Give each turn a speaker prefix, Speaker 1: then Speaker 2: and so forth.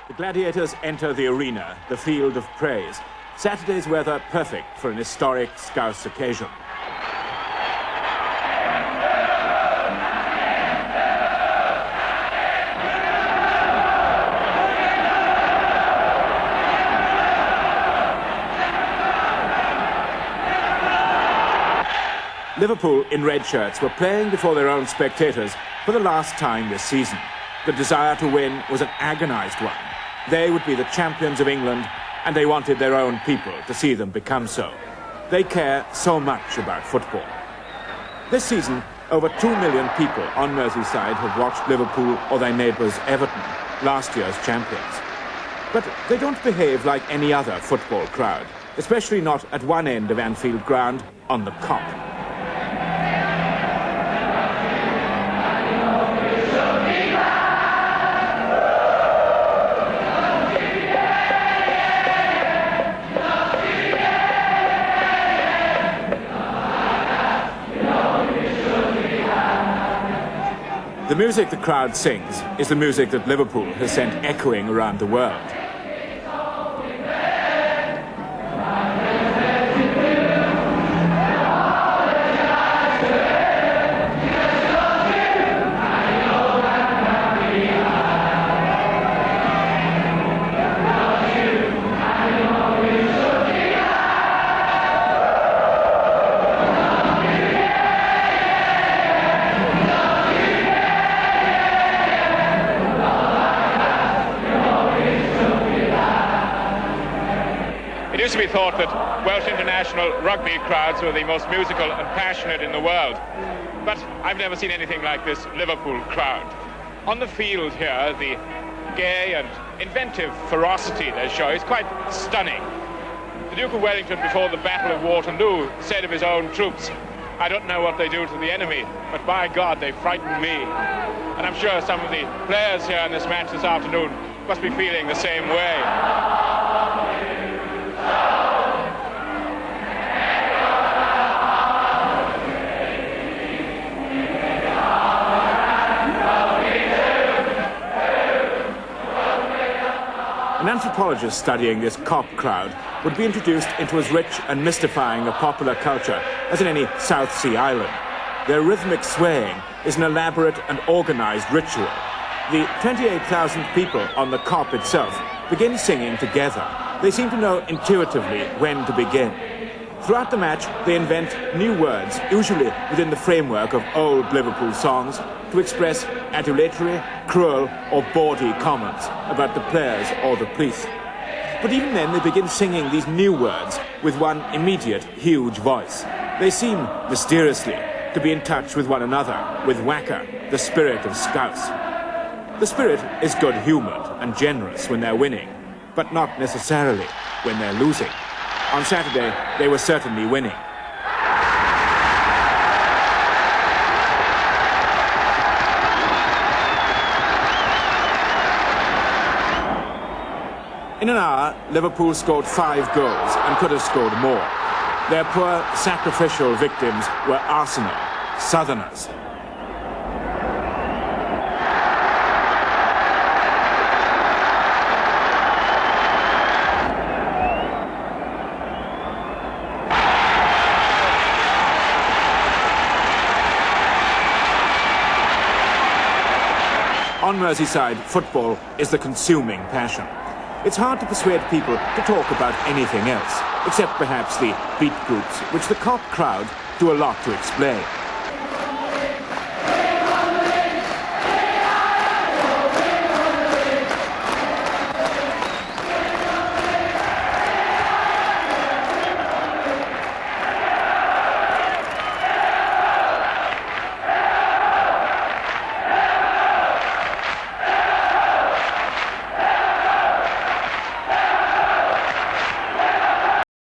Speaker 1: The gladiators enter the arena, the field of praise. Saturday's weather perfect for an historic Scouse occasion. Liverpool, in red shirts, were playing before their own spectators for the last time this season. The desire to win was an agonised one. They would be the champions of England, and they wanted their own people to see them become so. They care so much about football. This season, over 2 million people on Merseyside have watched Liverpool or their neighbours Everton, last year's champions. But they don't behave like any other football crowd, especially not at one end of Anfield ground on the Kop. The music the crowd sings is the music that Liverpool has sent echoing around the world.
Speaker 2: It used to be thought that Welsh international rugby crowds were the most musical and passionate in the world. But I've never seen anything like this Liverpool crowd. On the field here, the gay and inventive ferocity they show is quite stunning. The Duke of Wellington, before the Battle of Waterloo, said of his own troops, "I don't know what they do to the enemy, but by God, they frighten me." And I'm sure some of the players here in this match this afternoon must be feeling the same way.
Speaker 1: An anthropologist studying this Kop crowd would be introduced into as rich and mystifying a popular culture as in any South Sea island. Their rhythmic swaying is an elaborate and organised ritual. The 28,000 people on the Kop itself begin singing together. They seem to know intuitively when to begin. Throughout the match, they invent new words, usually within the framework of old Liverpool songs, to express adulatory, cruel or bawdy comments about the players or the police. But even then, they begin singing these new words with one immediate, huge voice. They seem, mysteriously, to be in touch with one another, with Wacker, the spirit of Scouse. The spirit is good-humoured and generous when they're winning, but not necessarily when they're losing. On Saturday, they were certainly winning. In an hour, Liverpool scored 5 goals and could have scored more. Their poor, sacrificial victims were Arsenal, Southerners. On Merseyside, football is the consuming passion. It's hard to persuade people to talk about anything else, except perhaps the beat groups, which the Kop crowd do a lot to explain.